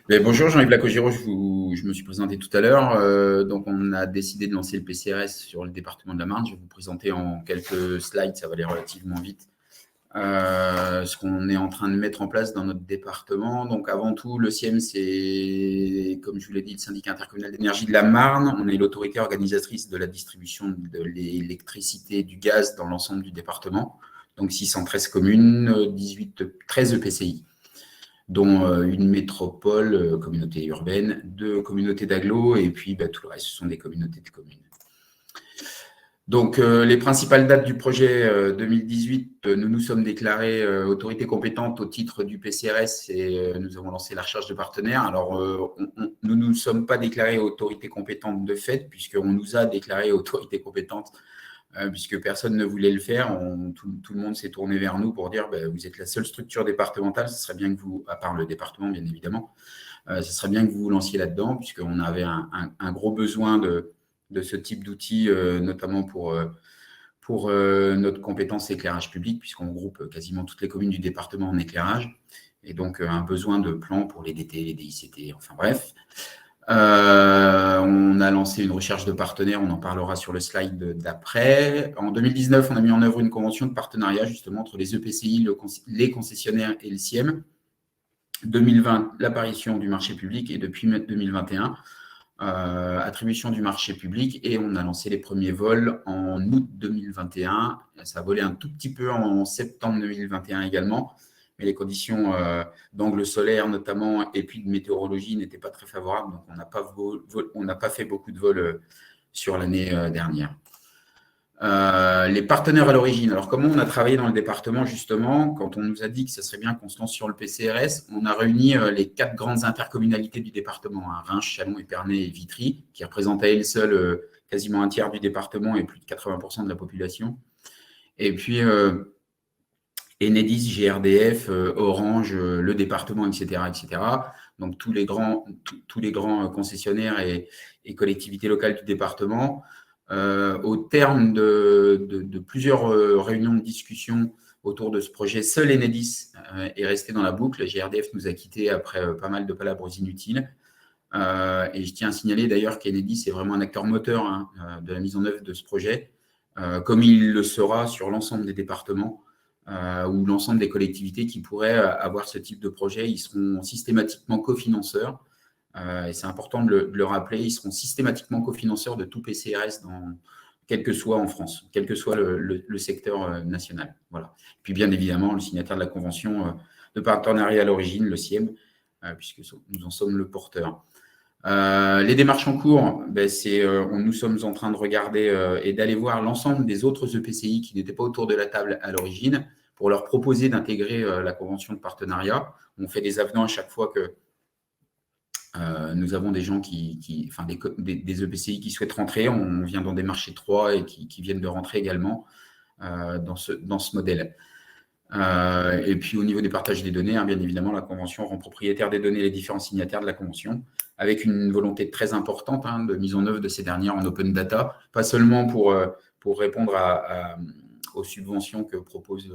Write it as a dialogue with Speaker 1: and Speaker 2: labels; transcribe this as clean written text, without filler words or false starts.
Speaker 1: Mais bonjour, Jean-Yves Lacogiro, je me suis présenté tout à l'heure. Donc, on a décidé de lancer le PCRS sur le département de la Marne. Je vais vous présenter en quelques slides, ça va aller relativement vite, ce qu'on est en train de mettre en place dans notre département. Donc, avant tout, le CIEM, c'est, comme je vous l'ai dit, le syndicat intercommunal d'énergie de la Marne. On est l'autorité organisatrice de la distribution de l'électricité et du gaz dans l'ensemble du département. Donc, 613 communes, 13 EPCI, dont une métropole, communauté urbaine, 2 communautés d'agglo, et puis tout le reste, ce sont des communautés de communes. Donc, les principales dates du projet 2018, nous nous sommes déclarés autorité compétente au titre du PCRS et nous avons lancé la recherche de partenaires. Alors, nous ne nous sommes pas déclarés autorité compétente de fait, puisqu'on nous a déclaré autorité compétente puisque personne ne voulait le faire. Tout le monde s'est tourné vers nous pour dire vous êtes la seule structure départementale, ce serait bien que vous, à part le département bien évidemment, ce serait bien que vous vous lanciez là-dedans, puisqu'on avait un gros besoin de ce type d'outils, notamment pour notre compétence éclairage public, puisqu'on groupe quasiment toutes les communes du département en éclairage, et donc un besoin de plan pour les DT, les DICT, enfin bref. On a lancé une recherche de partenaires, on en parlera sur le slide d'après. En 2019, on a mis en œuvre une convention de partenariat justement entre les EPCI, les concessionnaires et le CIEM. 2020, l'apparition du marché public, et depuis 2021, attribution du marché public, et on a lancé les premiers vols en août 2021. Ça a volé un tout petit peu en septembre 2021 également, mais les conditions d'angle solaire notamment et puis de météorologie n'étaient pas très favorables, donc on n'a pas fait beaucoup de vols sur l'année dernière. Les partenaires à l'origine. Alors, comment on a travaillé dans le département, justement, quand on nous a dit que ce serait bien qu'on se lance sur le PCRS, on a réuni les 4 grandes intercommunalités du département, Reims, Châlons, Épernay et Vitry, qui représentent à elles seules quasiment un tiers du département et plus de 80% de la population. Et puis, Enedis, GRDF, Orange, le département, etc., etc. Donc, tous les grands concessionnaires et collectivités locales du département. Au terme de plusieurs réunions de discussion autour de ce projet, seul Enedis est resté dans la boucle. GRDF nous a quittés après pas mal de palabres inutiles. Et je tiens à signaler d'ailleurs qu'Enedis est vraiment un acteur moteur de la mise en œuvre de ce projet, comme il le sera sur l'ensemble des départements ou l'ensemble des collectivités qui pourraient avoir ce type de projet. Ils seront systématiquement cofinanceurs. Et c'est important de le rappeler, ils seront systématiquement cofinanceurs de tout PCRS, quel que soit en France, quel que soit le secteur national. Voilà. Puis bien évidemment, le signataire de la convention de partenariat à l'origine, le CIEM, puisque nous en sommes le porteur. Les démarches en cours, nous sommes en train de regarder et d'aller voir l'ensemble des autres EPCI qui n'étaient pas autour de la table à l'origine pour leur proposer d'intégrer la convention de partenariat. On fait des avenants à chaque fois que nous avons des gens des EPCI qui souhaitent rentrer. On vient dans des marchés 3 et qui viennent de rentrer également dans ce modèle. Et puis, au niveau des partages des données, bien évidemment, la convention rend propriétaire des données les différents signataires de la convention, avec une volonté très importante de mise en œuvre de ces dernières en open data, pas seulement pour répondre aux subventions que propose